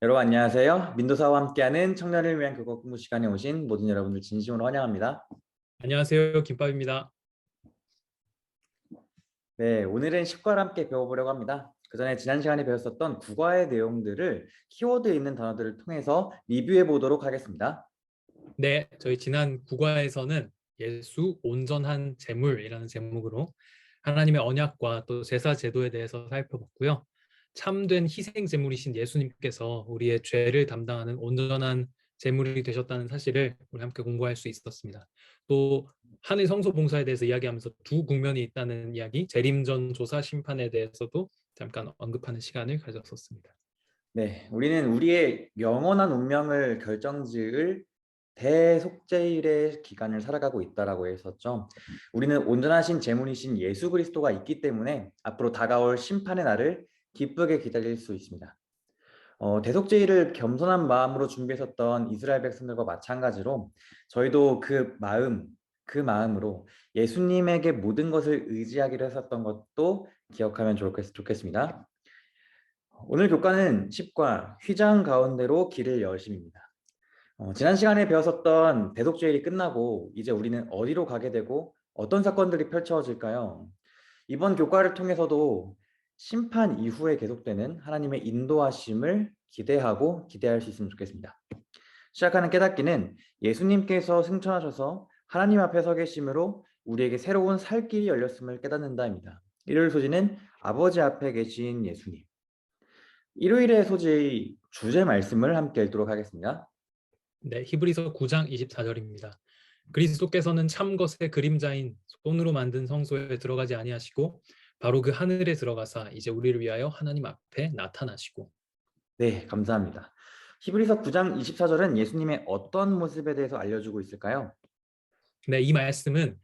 여러분 안녕하세요. 민도사와 함께하는 청년을 위한 국어 공부 시간에 오신 모든 여러분들 진심으로 환영합니다. 안녕하세요. 김밥입니다. 네, 오늘은 식과를 함께 배워보려고 합니다. 그 전에 지난 시간에 배웠었던 국어의 내용들을 키워드에 있는 단어들을 통해서 리뷰해 보도록 하겠습니다. 네, 저희 지난 국어에서는 예수 온전한 제물이라는 제목으로 하나님의 언약과 또 제사 제도에 대해서 살펴봤고요. 참된 희생 제물이신 예수님께서 우리의 죄를 담당하는 온전한 제물이 되셨다는 사실을 우리 함께 공부할 수 있었습니다. 또 하늘 성소 봉사에 대해서 이야기하면서 두 국면이 있다는 이야기, 재림전 조사 심판에 대해서도 잠깐 언급하는 시간을 가졌었습니다. 네, 우리는 우리의 영원한 운명을 결정지을 대속죄일의 기간을 살아가고 있다라고 했었죠. 우리는 온전하신 제물이신 예수 그리스도가 있기 때문에 앞으로 다가올 심판의 날을 기쁘게 기다릴 수 있습니다. 대속죄일을 겸손한 마음으로 준비했었던 이스라엘 백성들과 마찬가지로 저희도 그 마음으로 예수님에게 모든 것을 의지하기로 했었던 것도 기억하면 좋겠습니다. 오늘 교과는 10과 휘장 가운데로 길을 여심입니다. 지난 시간에 배웠었던 대속죄일이 끝나고 이제 우리는 어디로 가게 되고 어떤 사건들이 펼쳐질까요? 이번 교과를 통해서도 심판 이후에 계속되는 하나님의 인도하심을 기대할 수 있으면 좋겠습니다. 시작하는 깨닫기는 예수님께서 승천하셔서 하나님 앞에 서 계심으로 우리에게 새로운 살 길이 열렸음을 깨닫는다입니다. 일요일 소지는 아버지 앞에 계신 예수님. 일요일의 소지의 주제 말씀을 함께 읽도록 하겠습니다. 네, 히브리서 9장 24절입니다. 그리스도께서는 참 것의 그림자인 손으로 만든 성소에 들어가지 아니하시고 바로 그 하늘에 들어가사 이제 우리를 위하여 하나님 앞에 나타나시고. 네, 감사합니다. 히브리서 9장 24절은 예수님의 어떤 모습에 대해서 알려주고 있을까요? 네, 이 말씀은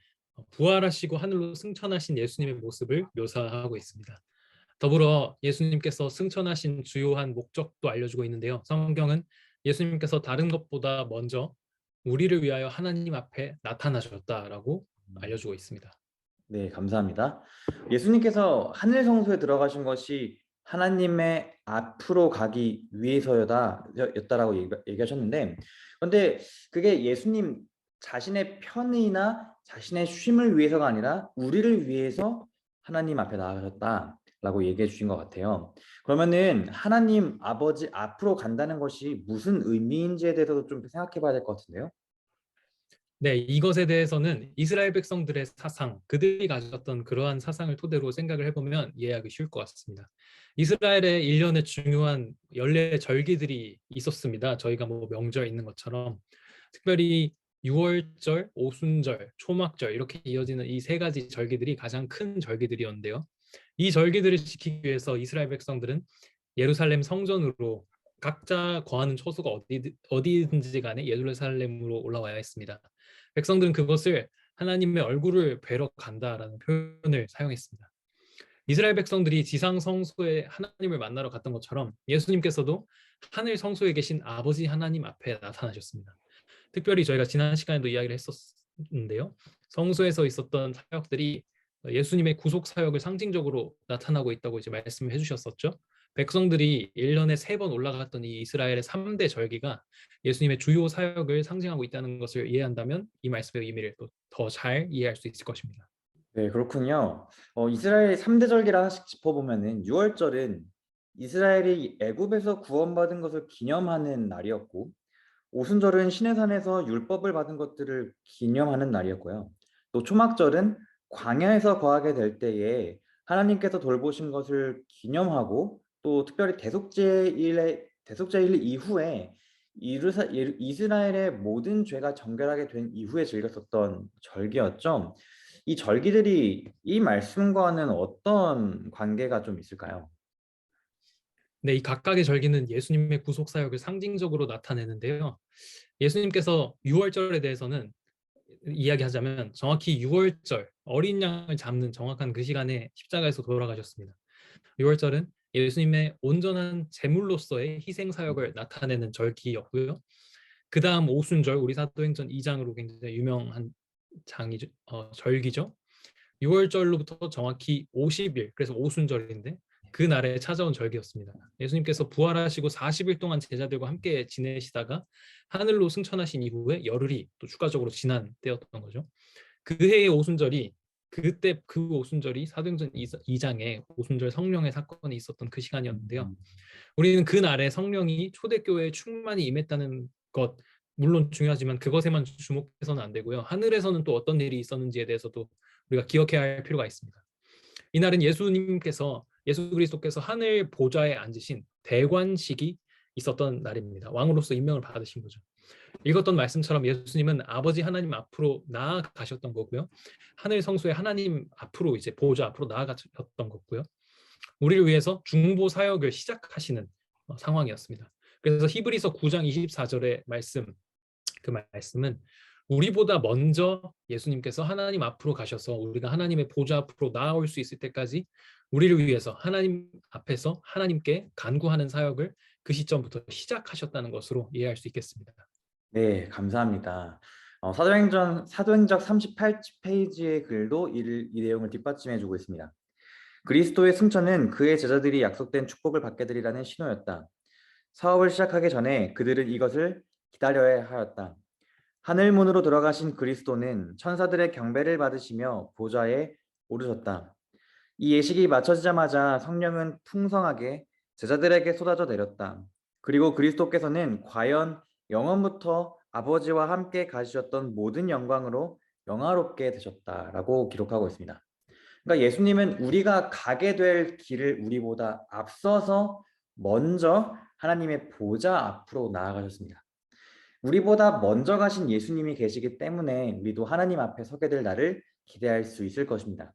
부활하시고 하늘로 승천하신 예수님의 모습을 묘사하고 있습니다. 더불어 예수님께서 승천하신 주요한 목적도 알려주고 있는데요. 성경은 예수님께서 다른 것보다 먼저 우리를 위하여 하나님 앞에 나타나셨다라고 알려주고 있습니다. 네, 감사합니다. 예수님께서 하늘 성소에 들어가신 것이 하나님의 앞으로 가기 위해서였다라고 얘기하셨는데, 그런데 그게 예수님 자신의 편의나 자신의 쉼을 위해서가 아니라 우리를 위해서 하나님 앞에 나가셨다라고 얘기해 주신 것 같아요. 그러면은 하나님 아버지 앞으로 간다는 것이 무슨 의미인지에 대해서도 좀 생각해 봐야 될 것 같은데요. 네, 이것에 대해서는 이스라엘 백성들의 사상, 그들이 가졌던 그러한 사상을 토대로 생각을 해보면 이해하기 쉬울 것 같습니다. 이스라엘의 일련의 중요한 연례 절기들이 있었습니다. 저희가 뭐 명절 있는 것처럼 특별히 유월절, 오순절, 초막절 이렇게 이어지는 이 세 가지 절기들이 가장 큰 절기들이었는데요. 이 절기들을 지키기 위해서 이스라엘 백성들은 예루살렘 성전으로 각자 거하는 처소가 어디든지 간에 예루살렘으로 올라와야 했습니다. 백성들은 그것을 하나님의 얼굴을 뵈러 간다라는 표현을 사용했습니다. 이스라엘 백성들이 지상 성소에 하나님을 만나러 갔던 것처럼 예수님께서도 하늘 성소에 계신 아버지 하나님 앞에 나타나셨습니다. 특별히 저희가 지난 시간에도 이야기를 했었는데요. 성소에서 있었던 사역들이 예수님의 구속 사역을 상징적으로 나타나고 있다고 이제 말씀을 해주셨었죠. 백성들이 1년에 3번 올라갔던 이 이스라엘의 3대 절기가 예수님의 주요 사역을 상징하고 있다는 것을 이해한다면 이 말씀의 의미를 또 더 잘 이해할 수 있을 것입니다. 네, 그렇군요. 이스라엘 3대 절기를 하나씩 짚어보면은 6월절은 이스라엘이 애굽에서 구원받은 것을 기념하는 날이었고, 오순절은 시내산에서 율법을 받은 것들을 기념하는 날이었고요. 또 초막절은 광야에서 거하게 될 때에 하나님께서 돌보신 것을 기념하고, 또 특별히 대속죄일 이후에 이스라엘의 모든 죄가 정결하게 된 이후에 즐겼었던 절기였죠. 이 절기들이 이 말씀과는 어떤 관계가 좀 있을까요? 네, 이 각각의 절기는 예수님의 구속 사역을 상징적으로 나타내는데요. 예수님께서 유월절에 대해서는 이야기하자면 정확히 6월절 어린 양을 잡는 정확한 그 시간에 십자가에서 돌아가셨습니다. 6월절은 예수님의 온전한 제물로서의 희생 사역을 나타내는 절기였고요. 그 다음 오순절 우리 사도행전 2장으로 굉장히 유명한 절기죠. 6월절로부터 정확히 50일 그래서 오순절인데 그날에 찾아온 절기였습니다. 예수님께서 부활하시고 40일 동안 제자들과 함께 지내시다가 하늘로 승천하신 이후에 열흘이 또 추가적으로 지난 때였던 거죠. 그 해의 오순절이 그때 그 오순절이 사도행전 2장에 오순절 성령의 사건이 있었던 그 시간이었는데요. 우리는 그날에 성령이 초대교회에 충만히 임했다는 것 물론 중요하지만 그것에만 주목해서는 안 되고요. 하늘에서는 또 어떤 일이 있었는지에 대해서도 우리가 기억해야 할 필요가 있습니다. 이날은 예수 그리스도께서 하늘 보좌에 앉으신 대관식이 있었던 날입니다. 왕으로서 임명을 받으신 거죠. 읽었던 말씀처럼 예수님은 아버지 하나님 앞으로 나아가셨던 거고요. 하늘 성소에 하나님 앞으로 이제 보좌 앞으로 나아가셨던 거고요. 우리를 위해서 중보 사역을 시작하시는 상황이었습니다. 그래서 히브리서 9장 24절의 말씀, 그 말씀은 우리보다 먼저 예수님께서 하나님 앞으로 가셔서 우리가 하나님의 보좌 앞으로 나아올 수 있을 때까지 우리를 위해서 하나님 앞에서 하나님께 간구하는 사역을 그 시점부터 시작하셨다는 것으로 이해할 수 있겠습니다. 네, 감사합니다. 사도행적 38페이지의 글도 이 내용을 뒷받침해주고 있습니다. 그리스도의 승천은 그의 제자들이 약속된 축복을 받게 되리라는 신호였다. 사업을 시작하기 전에 그들은 이것을 기다려야 하였다. 하늘문으로 들어가신 그리스도는 천사들의 경배를 받으시며 보좌에 오르셨다. 이 예식이 마쳐지자마자 성령은 풍성하게 제자들에게 쏟아져 내렸다. 그리고 그리스도께서는 과연 영원부터 아버지와 함께 가지셨던 모든 영광으로 영화롭게 되셨다라고 기록하고 있습니다. 그러니까 예수님은 우리가 가게 될 길을 우리보다 앞서서 먼저 하나님의 보좌 앞으로 나아가셨습니다. 우리보다 먼저 가신 예수님이 계시기 때문에 우리도 하나님 앞에 서게 될 날을 기대할 수 있을 것입니다.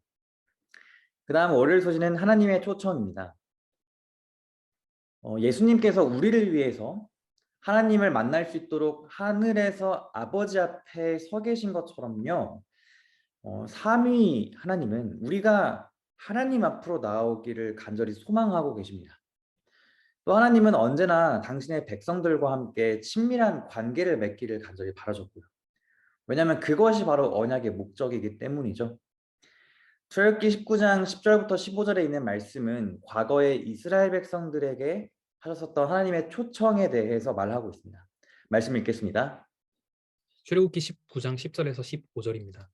그 다음 월요일 소식은 하나님의 초청입니다. 예수님께서 우리를 위해서 하나님을 만날 수 있도록 하늘에서 아버지 앞에 서 계신 것처럼요. 삼위 하나님은 우리가 하나님 앞으로 나오기를 간절히 소망하고 계십니다. 또 하나님은 언제나 당신의 백성들과 함께 친밀한 관계를 맺기를 간절히 바라셨고요. 왜냐하면 그것이 바로 언약의 목적이기 때문이죠. 출애굽기 19장 10절부터 15절에 있는 말씀은 과거에 이스라엘 백성들에게 하셨었던 하나님의 초청에 대해서 말하고 있습니다. 말씀 읽겠습니다. 출애굽기 19장 10절에서 15절입니다.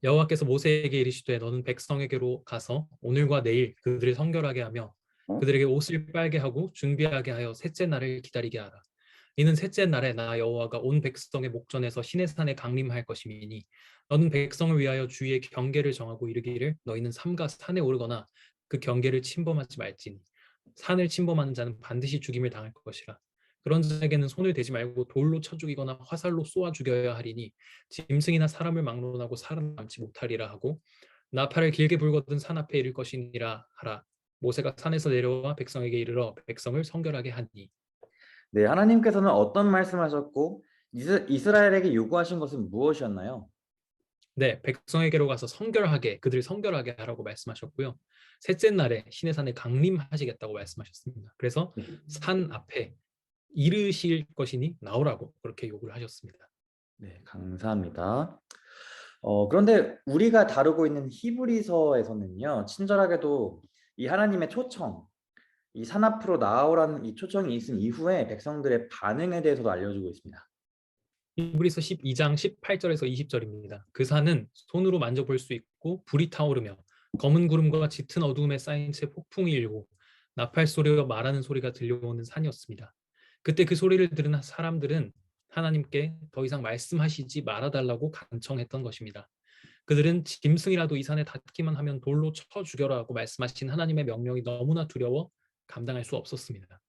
여호와께서 모세에게 이르시되 너는 백성에게로 가서 오늘과 내일 그들을 성결하게 하며 그들에게 옷을 빨게 하고 준비하게 하여 셋째 날을 기다리게 하라. 이는 셋째 날에 나 여호와가 온 백성의 목전에서 시내산에 강림할 것임이니 너는 백성을 위하여 주의 경계를 정하고 이르기를 너희는 삼가 산에 오르거나 그 경계를 침범하지 말지니 산을 침범하는 자는 반드시 죽임을 당할 것이라. 그런 자에게는 손을 대지 말고 돌로 쳐 죽이거나 화살로 쏘아 죽여야 하리니 짐승이나 사람을 막론하고 살아남지 못하리라 하고 나팔을 길게 불거든 산 앞에 이를 것이니라 하라. 모세가 산에서 내려와 백성에게 이르러 백성을 성결하게 하니. 네, 하나님께서는 어떤 말씀하셨고 이스라엘에게 요구하신 것은 무엇이었나요? 네, 백성에게로 가서 그들을 성결하게 하라고 말씀하셨고요. 셋째 날에 시내산에 강림하시겠다고 말씀하셨습니다. 그래서 산 앞에 이르실 것이니 나오라고 그렇게 요구를 하셨습니다. 네, 감사합니다. 그런데 우리가 다루고 있는 히브리서에서는요, 친절하게도 이 하나님의 초청, 이 산 앞으로 나아오라는 이 초청이 있은 이후에 백성들의 반응에 대해서도 알려주고 있습니다. 히브리서 12장 18절에서 20절입니다. 그 산은 손으로 만져볼 수 있고 불이 타오르며 검은 구름과 짙은 어두움에 쌓인 채 폭풍이 일고 나팔 소리와 말하는 소리가 들려오는 산이었습니다. 그때 그 소리를 들은 사람들은 하나님께 더 이상 말씀하시지 말아달라고 간청했던 것입니다. 그들은 짐승이라도 이 산에 닿기만 하면 돌로 쳐 죽여라고 말씀하신 하나님의 명령이 너무나 두려워 감당할 수 없었습니다.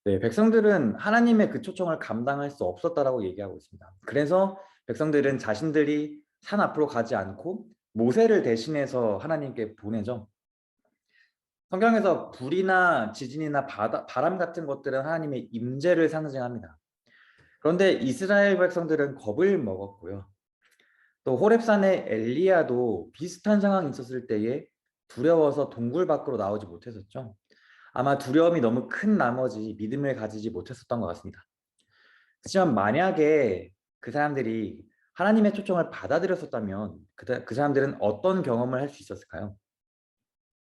네, 백성들은 하나님의 그 초청을 감당할 수 없었다라고 얘기하고 있습니다. 그래서 백성들은 자신들이 산 앞으로 가지 않고 모세를 대신해서 하나님께 보내죠. 성경에서 불이나 지진이나 바람 같은 것들은 하나님의 임재를 상징합니다. 그런데 이스라엘 백성들은 겁을 먹었고요. 또 호렙산의 엘리야도 비슷한 상황이 있었을 때에 두려워서 동굴 밖으로 나오지 못했었죠. 아마 두려움이 너무 큰 나머지 믿음을 가지지 못했었던 것 같습니다. 하지만 만약에 그 사람들이 하나님의 초청을 받아들였었다면 그 사람들은 어떤 경험을 할 수 있었을까요?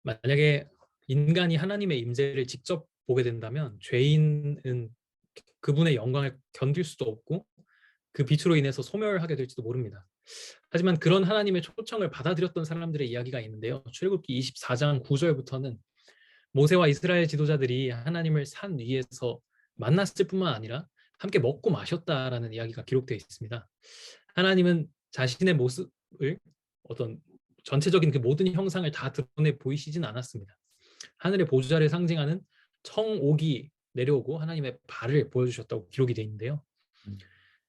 만약에 인간이 하나님의 임재를 직접 보게 된다면 죄인은 그분의 영광을 견딜 수도 없고 그 빛으로 인해서 소멸하게 될지도 모릅니다. 하지만 그런 하나님의 초청을 받아들였던 사람들의 이야기가 있는데요. 출애굽기 24장 9절부터는 모세와 이스라엘 지도자들이 하나님을 산 위에서 만났을 뿐만 아니라 함께 먹고 마셨다라는 이야기가 기록되어 있습니다. 하나님은 자신의 모습을 어떤 전체적인 그 모든 형상을 다 드러내 보이시진 않았습니다. 하늘의 보좌를 상징하는 청옥이 내려오고 하나님의 발을 보여주셨다고 기록이 되어 있는데요. 음.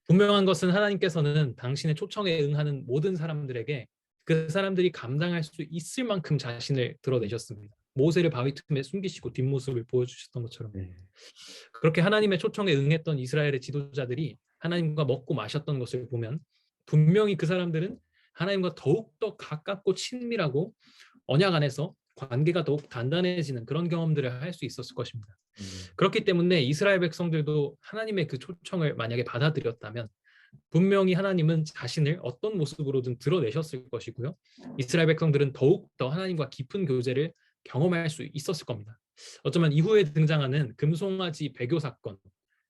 분명한 것은 하나님께서는 당신의 초청에 응하는 모든 사람들에게 그 사람들이 감당할 수 있을 만큼 자신을 드러내셨습니다. 모세를 바위 틈에 숨기시고 뒷모습을 보여주셨던 것처럼 네. 그렇게 하나님의 초청에 응했던 이스라엘의 지도자들이 하나님과 먹고 마셨던 것을 보면 분명히 그 사람들은 하나님과 더욱더 가깝고 친밀하고 언약 안에서 관계가 더욱 단단해지는 그런 경험들을 할 수 있었을 것입니다. 그렇기 때문에 이스라엘 백성들도 하나님의 그 초청을 만약에 받아들였다면 분명히 하나님은 자신을 어떤 모습으로든 드러내셨을 것이고요. 이스라엘 백성들은 더욱더 하나님과 깊은 교제를 경험할 수 있었을 겁니다. 어쩌면 이후에 등장하는 금송아지 배교 사건,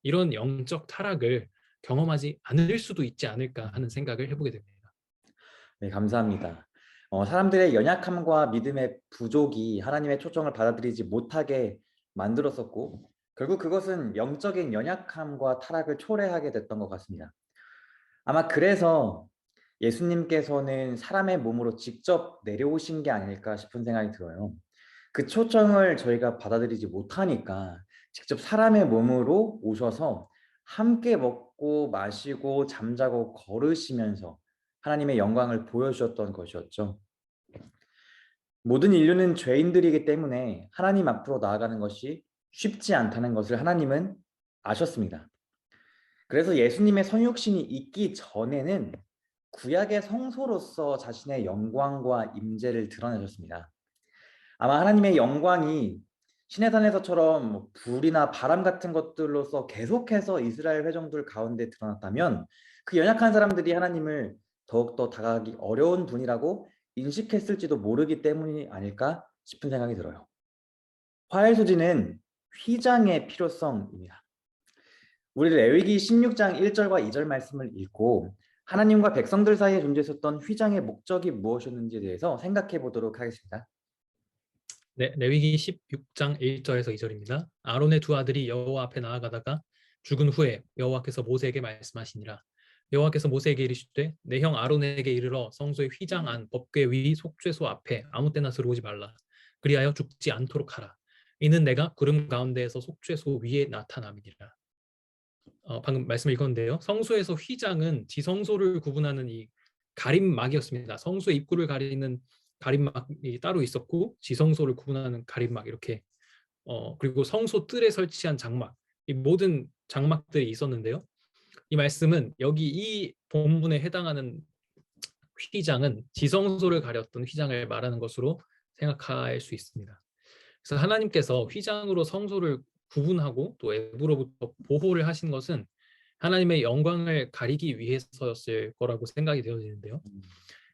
이런 영적 타락을 경험하지 않을 수도 있지 않을까 하는 생각을 해보게 됩니다. 네, 감사합니다. 사람들의 연약함과 믿음의 부족이 하나님의 초청을 받아들이지 못하게 만들었었고, 결국 그것은 영적인 연약함과 타락을 초래하게 됐던 것 같습니다. 아마 그래서 예수님께서는 사람의 몸으로 직접 내려오신 게 아닐까 싶은 생각이 들어요. 그 초청을 저희가 받아들이지 못하니까 직접 사람의 몸으로 오셔서 함께 먹고 마시고 잠자고 걸으시면서 하나님의 영광을 보여주셨던 것이었죠. 모든 인류는 죄인들이기 때문에 하나님 앞으로 나아가는 것이 쉽지 않다는 것을 하나님은 아셨습니다. 그래서 예수님의 성육신이 있기 전에는 구약의 성소로서 자신의 영광과 임재를 드러내셨습니다. 아마 하나님의 영광이 시내산에서처럼 뭐 불이나 바람 같은 것들로서 계속해서 이스라엘 회종들 가운데 드러났다면 그 연약한 사람들이 하나님을 더욱더 다가가기 어려운 분이라고 인식했을지도 모르기 때문이 아닐까 싶은 생각이 들어요. 화해 소지는 휘장의 필요성입니다. 우리 레위기 16장 1절과 2절 말씀을 읽고 하나님과 백성들 사이에 존재했었던 휘장의 목적이 무엇이었는지에 대해서 생각해 보도록 하겠습니다. 네, 레위기 16장 1절에서 2절입니다. 아론의 두 아들이 여호와 앞에 나아가다가 죽은 후에 여호와께서 모세에게 말씀하시니라. 여호와께서 모세에게 이르시되 내 형 아론에게 이르러 성소의 휘장 안 법궤 위 속죄소 앞에 아무 때나 들어오지 말라. 그리하여 죽지 않도록 하라. 이는 내가 구름 가운데에서 속죄소 위에 나타남이니라. 방금 말씀 읽었는데요. 성소에서 휘장은 지성소를 구분하는 이 가림막이었습니다. 성소의 입구를 가리는 가림막이 따로 있었고 지성소를 구분하는 가림막 이렇게 그리고 성소 뜰에 설치한 장막 이 모든 장막들이 있었는데요. 이 말씀은 여기 이 본문에 해당하는 휘장은 지성소를 가렸던 휘장을 말하는 것으로 생각할 수 있습니다. 그래서 하나님께서 휘장으로 성소를 구분하고 또 외부로부터 보호를 하신 것은 하나님의 영광을 가리기 위해서였을 거라고 생각이 되어지는데요.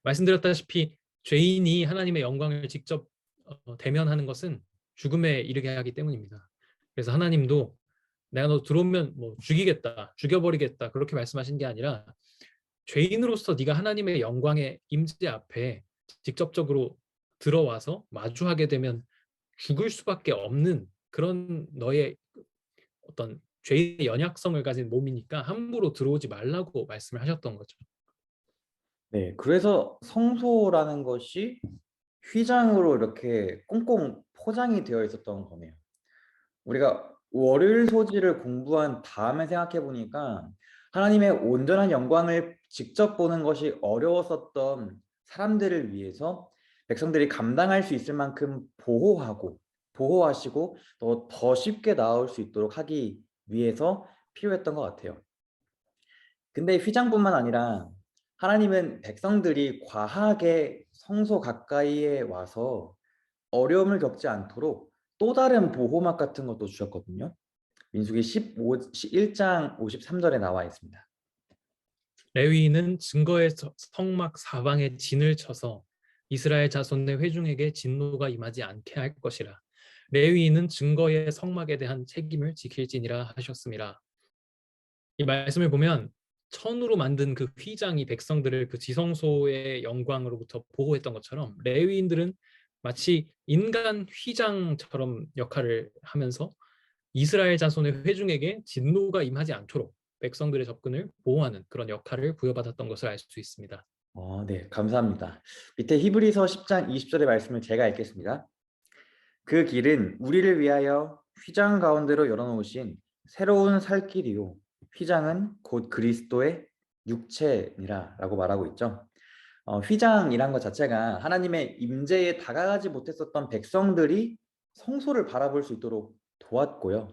말씀드렸다시피 죄인이 하나님의 영광을 직접 대면하는 것은 죽음에 이르게 하기 때문입니다. 그래서 하나님도 내가 너 들어오면 뭐 죽이겠다, 죽여버리겠다 그렇게 말씀하신 게 아니라 죄인으로서 네가 하나님의 영광의 임재 앞에 직접적으로 들어와서 마주하게 되면 죽을 수밖에 없는 그런 너의 어떤 죄의 연약성을 가진 몸이니까 함부로 들어오지 말라고 말씀을 하셨던 거죠. 네, 그래서 성소라는 것이 휘장으로 이렇게 꽁꽁 포장이 되어 있었던 거네요. 우리가 월요일 소지를 공부한 다음에 생각해 보니까 하나님의 온전한 영광을 직접 보는 것이 어려웠었던 사람들을 위해서 백성들이 감당할 수 있을 만큼 보호하시고 더 쉽게 나올 수 있도록 하기 위해서 필요했던 것 같아요. 근데 휘장뿐만 아니라 하나님은 백성들이 과하게 성소 가까이에 와서 어려움을 겪지 않도록 또 다른 보호막 같은 것도 주셨거든요. 민수기 1장 53절에 나와 있습니다. 레위인은 증거의 성막 사방에 진을 쳐서 이스라엘 자손의 회중에게 진노가 임하지 않게 할 것이라. 레위인은 증거의 성막에 대한 책임을 지킬지니라 하셨습니다. 이 말씀을 보면 천으로 만든 그 휘장이 백성들을 그 지성소의 영광으로부터 보호했던 것처럼 레위인들은 마치 인간 휘장처럼 역할을 하면서 이스라엘 자손의 회중에게 진노가 임하지 않도록 백성들의 접근을 보호하는 그런 역할을 부여받았던 것을 알 수 있습니다. 네, 감사합니다. 밑에 히브리서 10장 20절의 말씀을 제가 읽겠습니다. 그 길은 우리를 위하여 휘장 가운데로 열어놓으신 새로운 살 길이요. 휘장은 곧 그리스도의 육체니라 라고 말하고 있죠. 휘장이란 것 자체가 하나님의 임재에 다가가지 못했었던 백성들이 성소를 바라볼 수 있도록 도왔고요.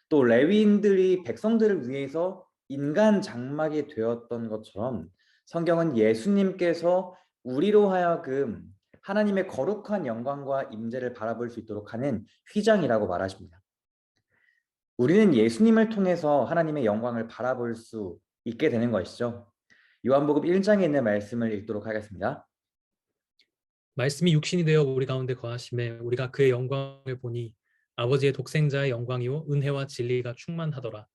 또 레위인들이 백성들을 위해서 인간 장막이 되었던 것처럼 성경은 예수님께서 우리로 하여금 하나님의 거룩한 영광과 임재를 바라볼 수 있도록 하는 휘장이라고 말하십니다. 우리는 예수님을 통해서 하나님의 영광을 바라볼 수 있게 되는 것이죠. 요한복음 1장에 있는 말씀을 읽도록 하겠습니다. 말씀이 육신이 되어 우리 가운데 거하심에 우리가 그의 영광을 보니 아버지의 독생자의 영광이요 은혜와 진리가 충만하더라.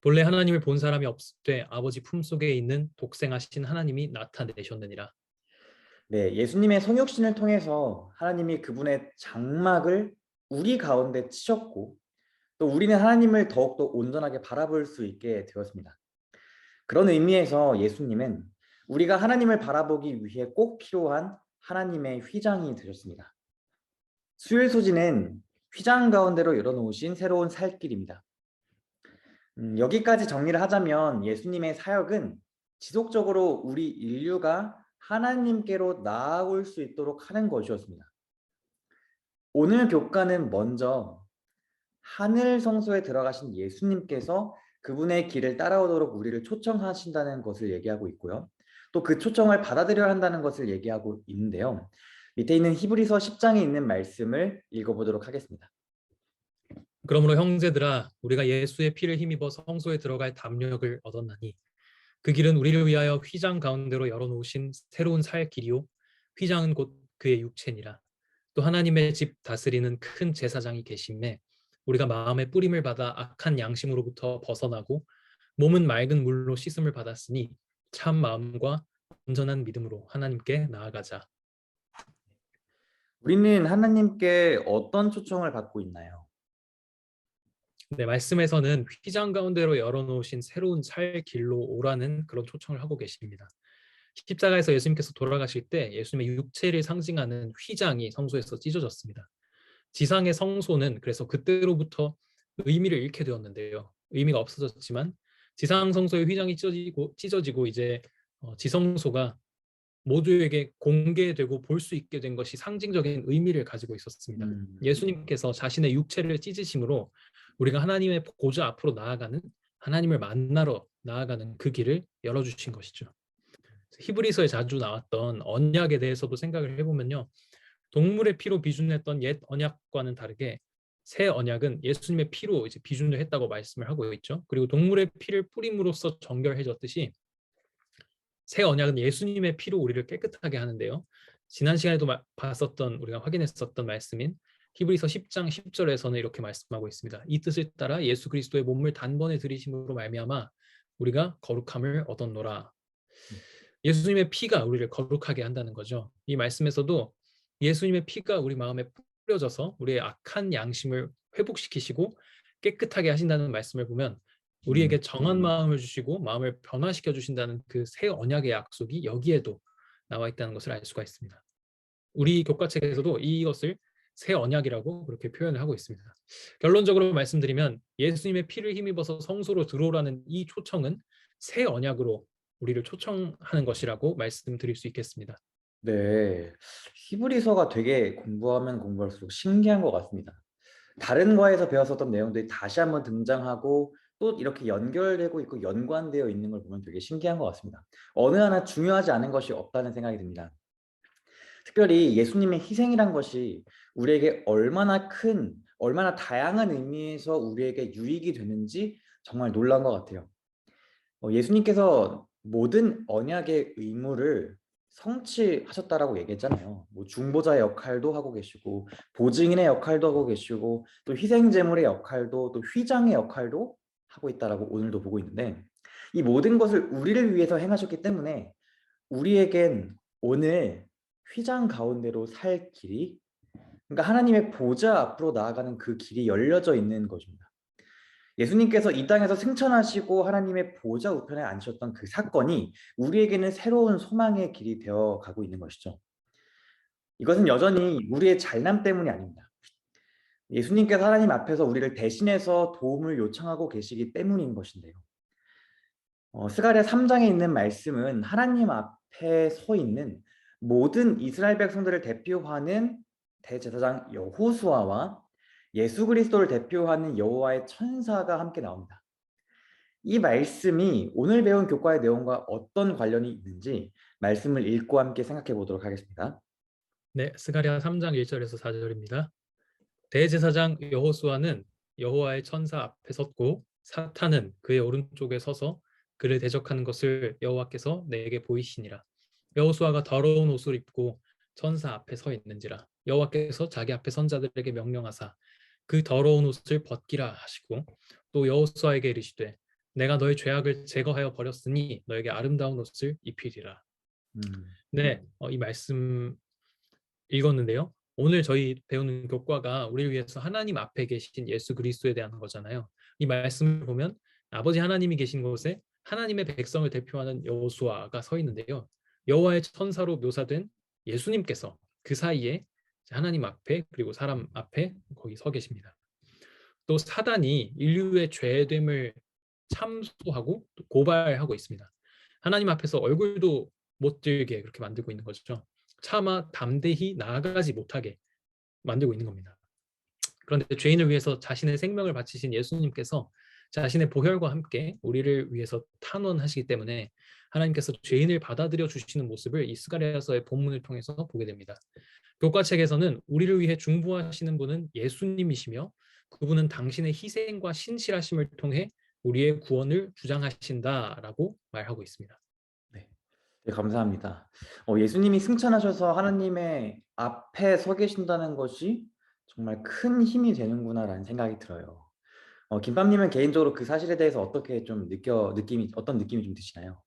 본래 하나님을 본 사람이 없을때 아버지 품속에 있는 독생하신 하나님이 나타내셨느니라. 네, 예수님의 성육신을 통해서 하나님이 그분의 장막을 우리 가운데 치셨고 또 우리는 하나님을 더욱더 온전하게 바라볼 수 있게 되었습니다. 그런 의미에서 예수님은 우리가 하나님을 바라보기 위해 꼭 필요한 하나님의 휘장이 되셨습니다. 수요일 소지는 휘장 가운데로 열어놓으신 새로운 살 길입니다. 여기까지 정리를 하자면 예수님의 사역은 지속적으로 우리 인류가 하나님께로 나아올 수 있도록 하는 것이었습니다. 오늘 교과는 먼저 하늘 성소에 들어가신 예수님께서 그분의 길을 따라오도록 우리를 초청하신다는 것을 얘기하고 있고요. 또 그 초청을 받아들여야 한다는 것을 얘기하고 있는데요. 밑에 있는 히브리서 10장에 있는 말씀을 읽어보도록 하겠습니다. 그러므로 형제들아 우리가 예수의 피를 힘입어 성소에 들어갈 담력을 얻었나니 그 길은 우리를 위하여 휘장 가운데로 열어놓으신 새로운 살 길이요 휘장은 곧 그의 육체니라. 또 하나님의 집 다스리는 큰 제사장이 계심에 우리가 마음의 뿌림을 받아 악한 양심으로부터 벗어나고 몸은 맑은 물로 씻음을 받았으니 참 마음과 온전한 믿음으로 하나님께 나아가자. 우리는 하나님께 어떤 초청을 받고 있나요? 네, 말씀에서는 휘장 가운데로 열어놓으신 새로운 살 길로 오라는 그런 초청을 하고 계십니다. 십자가에서 예수님께서 돌아가실 때 예수님의 육체를 상징하는 휘장이 성소에서 찢어졌습니다. 지상의 성소는 그래서 그때로부터 의미를 잃게 되었는데요. 의미가 없어졌지만 지상 성소의 휘장이 찢어지고 이제 지성소가 모두에게 공개되고 볼 수 있게 된 것이 상징적인 의미를 가지고 있었습니다. 예수님께서 자신의 육체를 찢으심으로 우리가 하나님의 보좌 앞으로 나아가는 하나님을 만나러 나아가는 그 길을 열어주신 것이죠. 히브리서에 자주 나왔던 언약에 대해서도 생각을 해보면요. 동물의 피로 비준했던 옛 언약과는 다르게 새 언약은 예수님의 피로 이제 비준을 했다고 말씀을 하고 있죠. 그리고 동물의 피를 뿌림으로써 정결해졌듯이 새 언약은 예수님의 피로 우리를 깨끗하게 하는데요. 지난 시간에도 봤었던 우리가 확인했었던 말씀인 히브리서 10장 10절에서는 이렇게 말씀하고 있습니다. 이 뜻을 따라 예수 그리스도의 몸을 단번에 들이심으로 말미암아 우리가 거룩함을 얻었노라. 예수님의 피가 우리를 거룩하게 한다는 거죠. 이 말씀에서도 예수님의 피가 우리 마음에 뿌려져서 우리의 악한 양심을 회복시키시고 깨끗하게 하신다는 말씀을 보면 우리에게 정한 마음을 주시고 마음을 변화시켜 주신다는 그 새 언약의 약속이 여기에도 나와 있다는 것을 알 수가 있습니다. 우리 교과책에서도 이것을 새 언약이라고 그렇게 표현을 하고 있습니다. 결론적으로 말씀드리면 예수님의 피를 힘입어서 성소로 들어오라는 이 초청은 새 언약으로 우리를 초청하는 것이라고 말씀드릴 수 있겠습니다. 네, 히브리서가 되게 공부하면 공부할수록 신기한 것 같습니다. 다른 과에서 배웠었던 내용들이 다시 한번 등장하고 또 이렇게 연결되고 있고 연관되어 있는 걸 보면 되게 신기한 것 같습니다. 어느 하나 중요하지 않은 것이 없다는 생각이 듭니다. 특별히 예수님의 희생이란 것이 우리에게 얼마나 다양한 의미에서 우리에게 유익이 되는지 정말 놀라운 것 같아요. 예수님께서 모든 언약의 의무를 성취하셨다라고 얘기했잖아요. 뭐 중보자의 역할도 하고 계시고 보증인의 역할도 하고 계시고 또 희생 제물의 역할도 또 휘장의 역할도 하고 있다라고 오늘도 보고 있는데 이 모든 것을 우리를 위해서 행하셨기 때문에 우리에겐 오늘 휘장 가운데로 살 길이 그러니까 하나님의 보좌 앞으로 나아가는 그 길이 열려져 있는 것입니다. 예수님께서 이 땅에서 승천하시고 하나님의 보좌 우편에 앉으셨던 그 사건이 우리에게는 새로운 소망의 길이 되어 가고 있는 것이죠. 이것은 여전히 우리의 잘남 때문이 아닙니다. 예수님께서 하나님 앞에서 우리를 대신해서 도움을 요청하고 계시기 때문인 것인데요. 스가랴 3장에 있는 말씀은 하나님 앞에 서 있는 모든 이스라엘 백성들을 대표하는 대제사장 여호수아와 예수 그리스도를 대표하는 여호와의 천사가 함께 나옵니다. 이 말씀이 오늘 배운 교과의 내용과 어떤 관련이 있는지 말씀을 읽고 함께 생각해 보도록 하겠습니다. 네, 스가랴 3장 1절에서 4절입니다. 대제사장 여호수아는 여호와의 천사 앞에 섰고 사탄은 그의 오른쪽에 서서 그를 대적하는 것을 여호와께서 내게 보이시니라. 여호수아가 더러운 옷을 입고 천사 앞에 서 있는지라 여호와께서 자기 앞에 선 자들에게 명령하사 그 더러운 옷을 벗기라 하시고 또 여호수아에게 이르시되 내가 너의 죄악을 제거하여 버렸으니 너에게 아름다운 옷을 입히리라. 네, 이 말씀 읽었는데요. 오늘 저희 배우는 교과가 우리를 위해서 하나님 앞에 계신 예수 그리스도에 대한 거잖아요. 이 말씀을 보면 아버지 하나님이 계신 곳에 하나님의 백성을 대표하는 여호수아가 서 있는데요. 여호와의 천사로 묘사된 예수님께서 그 사이에 하나님 앞에 그리고 사람 앞에 거기 서 계십니다. 또 사단이 인류의 죄됨을 참소하고 또 고발하고 있습니다. 하나님 앞에서 얼굴도 못 들게 그렇게 만들고 있는 거죠. 차마 담대히 나아가지 못하게 만들고 있는 겁니다. 그런데 죄인을 위해서 자신의 생명을 바치신 예수님께서 자신의 보혈과 함께 우리를 위해서 탄원하시기 때문에 하나님께서 죄인을 받아들여 주시는 모습을 이 스가랴서의 본문을 통해서 보게 됩니다. 교과책에서는 우리를 위해 중보하시는 분은 예수님이시며 그분은 당신의 희생과 신실하심을 통해 우리의 구원을 주장하신다라고 말하고 있습니다. 네, 네, 감사합니다. 예수님이 승천하셔서 하나님의 앞에 서 계신다는 것이 정말 큰 힘이 되는구나라는 생각이 들어요. 김밥님은 개인적으로 그 사실에 대해서 어떻게 좀 어떤 느낌이 좀 드시나요?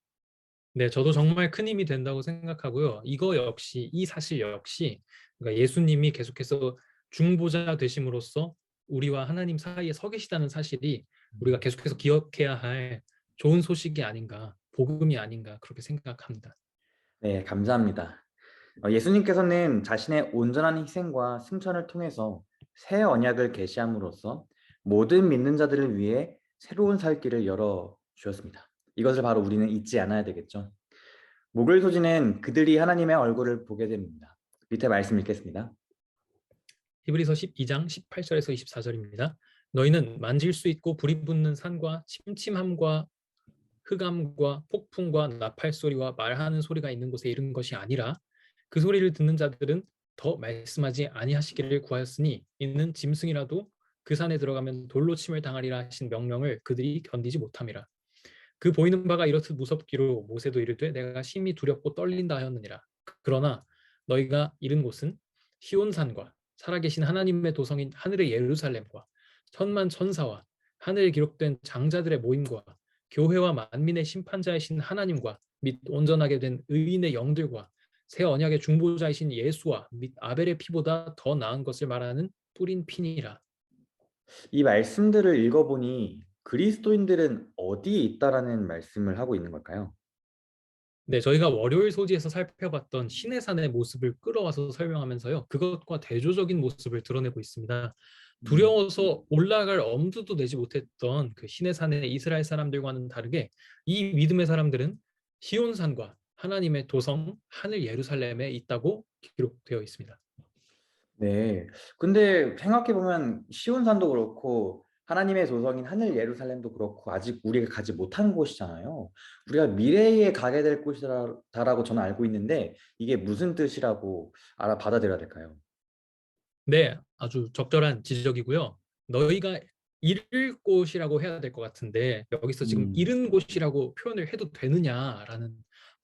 네, 저도 정말 큰 힘이 된다고 생각하고요. 이 사실 역시 그러니까 예수님이 계속해서 중보자 되심으로써 우리와 하나님 사이에 서 계시다는 사실이 우리가 계속해서 기억해야 할 좋은 소식이 아닌가, 복음이 아닌가 그렇게 생각합니다. 네, 감사합니다. 예수님께서는 자신의 온전한 희생과 승천을 통해서 새 언약을 계시함으로써 모든 믿는 자들을 위해 새로운 살 길을 열어 주었습니다. 이것을 바로 우리는 잊지 않아야 되겠죠. 목을 소지는 그들이 하나님의 얼굴을 보게 됩니다. 밑에 말씀 읽겠습니다. 히브리서 12장 18절에서 24절입니다. 너희는 만질 수 있고 불이 붙는 산과 침침함과 흑암과 폭풍과 나팔 소리와 말하는 소리가 있는 곳에 이른 것이 아니라 그 소리를 듣는 자들은 더 말씀하지 아니하시기를 구하였으니 이는 짐승이라도 그 산에 들어가면 돌로 침을 당하리라 하신 명령을 그들이 견디지 못함이라. 그 보이는 바가 이렇듯 무섭기로 모세도 이르되 내가 심히 두렵고 떨린다 하였느니라. 그러나 너희가 이른 곳은 시온산과 살아계신 하나님의 도성인 하늘의 예루살렘과 천만 천사와 하늘에 기록된 장자들의 모임과 교회와 만민의 심판자이신 하나님과 및 온전하게 된 의인의 영들과 새 언약의 중보자이신 예수와 및 아벨의 피보다 더 나은 것을 말하는 뿌린 피니라. 이 말씀들을 읽어보니 그리스도인들은 어디에 있다라는 말씀을 하고 있는 걸까요? 네, 저희가 월요일 소지에서 살펴봤던 신의 산의 모습을 끌어와서 설명하면서요. 그것과 대조적인 모습을 드러내고 있습니다. 두려워서 올라갈 엄두도 내지 못했던 그 신의 산의 이스라엘 사람들과는 다르게 이 믿음의 사람들은 시온산과 하나님의 도성 하늘 예루살렘에 있다고 기록되어 있습니다. 네. 근데 생각해 보면 시온산도 그렇고 하나님의 조성인 하늘 예루살렘도 그렇고 아직 우리가 가지 못한 곳이잖아요. 우리가 미래에 가게 될 곳이다라고 저는 알고 있는데 이게 무슨 뜻이라고 받아들여야 될까요? 네, 아주 적절한 지적이고요. 너희가 잃을 곳이라고 해야 될 것 같은데 여기서 지금 음. 잃은 곳이라고 표현을 해도 되느냐라는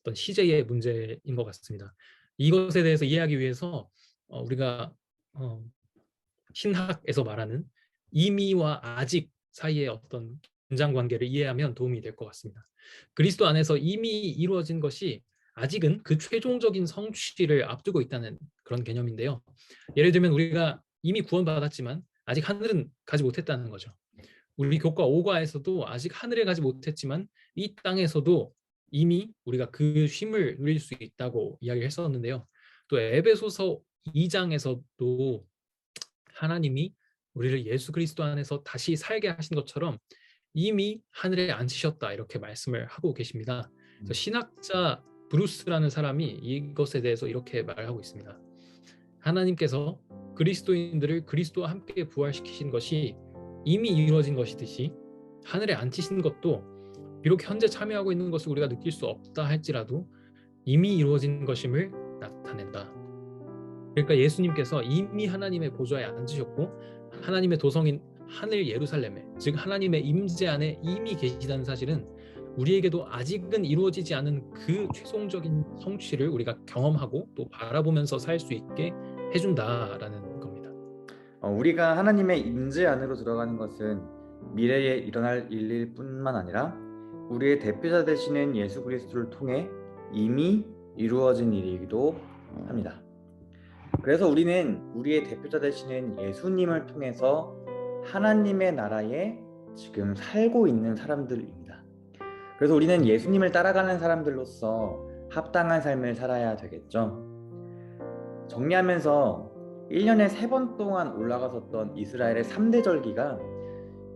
어떤 시제의 문제인 것 같습니다. 이것에 대해서 이해하기 위해서 우리가 신학에서 말하는 이미와 아직 사이의 어떤 분장 관계를 이해하면 도움이 될 것 같습니다. 그리스도 안에서 이미 이루어진 것이 아직은 그 최종적인 성취를 앞두고 있다는 그런 개념인데요. 예를 들면 우리가 이미 구원받았지만 아직 하늘은 가지 못했다는 거죠. 우리 교과 5과에서도 아직 하늘에 가지 못했지만 이 땅에서도 이미 우리가 그 쉼을 누릴 수 있다고 이야기를 했었는데요. 또 에베소서 2장에서도 하나님이 우리를 예수 그리스도 안에서 다시 살게 하신 것처럼 이미 하늘에 앉으셨다 이렇게 말씀을 하고 계십니다. 그래서 신학자 브루스라는 사람이 이것에 대해서 이렇게 말하고 있습니다. 하나님께서 그리스도인들을 그리스도와 함께 부활시키신 것이 이미 이루어진 것이듯이 하늘에 앉히신 것도 비록 현재 참여하고 있는 것을 우리가 느낄 수 없다 할지라도 이미 이루어진 것임을 나타낸다. 그러니까 예수님께서 이미 하나님의 보좌에 앉으셨고 하나님의 도성인 하늘 예루살렘에, 즉 하나님의 임재 안에 이미 계시다는 사실은 우리에게도 아직은 이루어지지 않은 그 최종적인 성취를 우리가 경험하고 또 바라보면서 살 수 있게 해준다라는 겁니다. 우리가 하나님의 임재 안으로 들어가는 것은 미래에 일어날 일일 뿐만 아니라 우리의 대표자 되시는 예수 그리스도를 통해 이미 이루어진 일이기도 합니다. 그래서 우리는 우리의 대표자 되시는 예수님을 통해서 하나님의 나라에 지금 살고 있는 사람들입니다. 그래서 우리는 예수님을 따라가는 사람들로서 합당한 삶을 살아야 되겠죠. 정리하면서 1년에 3번 동안 올라갔었던 이스라엘의 3대 절기가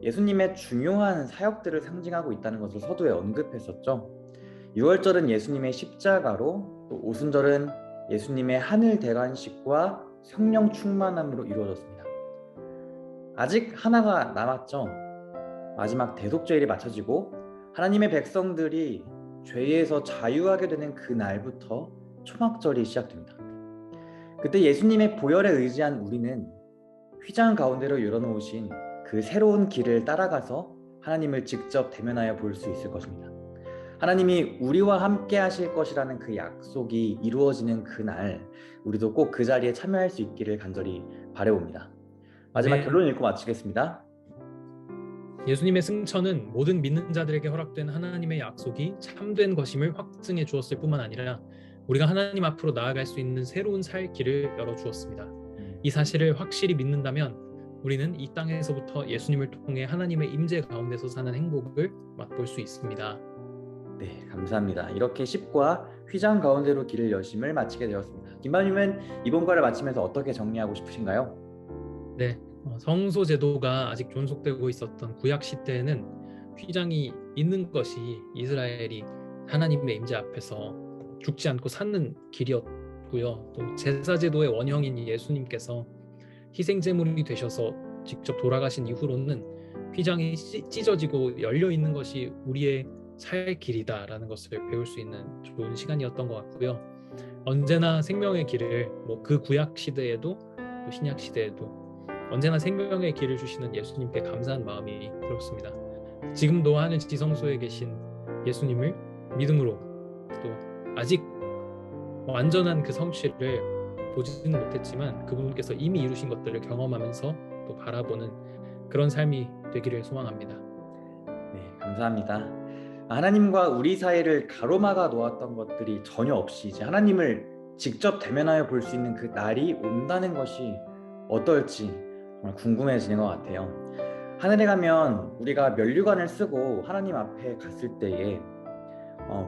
예수님의 중요한 사역들을 상징하고 있다는 것을 서두에 언급했었죠. 유월절은 예수님의 십자가로, 또 오순절은 예수님의 하늘 대관식과 성령 충만함으로 이루어졌습니다. 아직 하나가 남았죠. 마지막 대속죄일이 맞춰지고 하나님의 백성들이 죄에서 자유하게 되는 그 날부터 초막절이 시작됩니다. 그때 예수님의 보혈에 의지한 우리는 휘장 가운데로 열어놓으신 그 새로운 길을 따라가서 하나님을 직접 대면하여 볼 수 있을 것입니다. 하나님이 우리와 함께 하실 것이라는 그 약속이 이루어지는 그날 우리도 꼭 그 자리에 참여할 수 있기를 간절히 바라봅니다. 마지막 네. 결론 읽고 마치겠습니다. 예수님의 승천은 모든 믿는 자들에게 허락된 하나님의 약속이 참된 것임을 확증해 주었을 뿐만 아니라 우리가 하나님 앞으로 나아갈 수 있는 새로운 살 길을 열어주었습니다. 이 사실을 확실히 믿는다면 우리는 이 땅에서부터 예수님을 통해 하나님의 임재 가운데서 사는 행복을 맛볼 수 있습니다. 네, 감사합니다. 이렇게 10과 휘장 가운데로 길을 여심을 마치게 되었습니다. 김반님은 이번 과를 마치면서 어떻게 정리하고 싶으신가요? 네, 성소 제도가 아직 존속되고 있었던 구약 시대에는 휘장이 있는 것이 이스라엘이 하나님의 임재 앞에서 죽지 않고 사는 길이었고요. 또 제사 제도의 원형인 예수님께서 희생 제물이 되셔서 직접 돌아가신 이후로는 휘장이 찢어지고 열려 있는 것이 우리의 살 길이다라는 것을 배울 수 있는 좋은 시간이었던 것 같고요. 언제나 생명의 길을 그 구약 시대에도 또 신약 시대에도 언제나 생명의 길을 주시는 예수님께 감사한 마음이 들었습니다. 지금도 하늘 지성소에 계신 예수님을 믿음으로 또 아직 완전한 그 성취를 보지는 못했지만 그분께서 이미 이루신 것들을 경험하면서 또 바라보는 그런 삶이 되기를 소망합니다. 네, 감사합니다. 하나님과 우리 사이를 가로막아 놓았던 것들이 전혀 없이 이제 하나님을 직접 대면하여 볼 수 있는 그 날이 온다는 것이 어떨지 정말 궁금해지는 것 같아요. 하늘에 가면 우리가 면류관을 쓰고 하나님 앞에 갔을 때에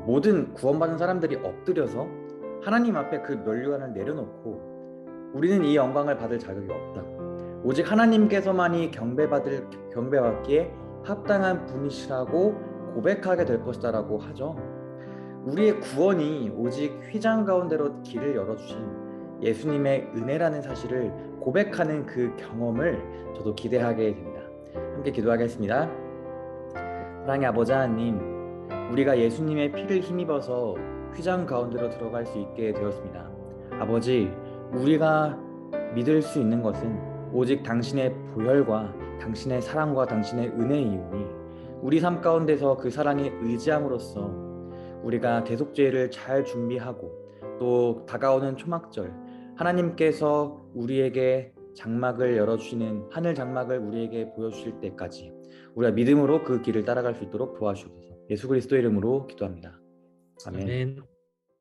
모든 구원받은 사람들이 엎드려서 하나님 앞에 그 면류관을 내려놓고 우리는 이 영광을 받을 자격이 없다. 오직 하나님께서만이 경배받기에 합당한 분이시라고 고백하게 될 것이다 라고 하죠. 우리의 구원이 오직 휘장 가운데로 길을 열어주신 예수님의 은혜라는 사실을 고백하는 그 경험을 저도 기대하게 됩니다. 함께 기도하겠습니다. 사랑의 아버지 하나님, 우리가 예수님의 피를 힘입어서 휘장 가운데로 들어갈 수 있게 되었습니다. 아버지, 우리가 믿을 수 있는 것은 오직 당신의 보혈과 당신의 사랑과 당신의 은혜이오니 우리 삶 가운데서 그 사랑에 의지함으로써 우리가 대속죄를 잘 준비하고 또 다가오는 초막절, 하나님께서 우리에게 장막을 열어주시는 하늘 장막을 우리에게 보여주실 때까지 우리가 믿음으로 그 길을 따라갈 수 있도록 도와주옵소서. 예수 그리스도 이름으로 기도합니다. 아멘. 아멘.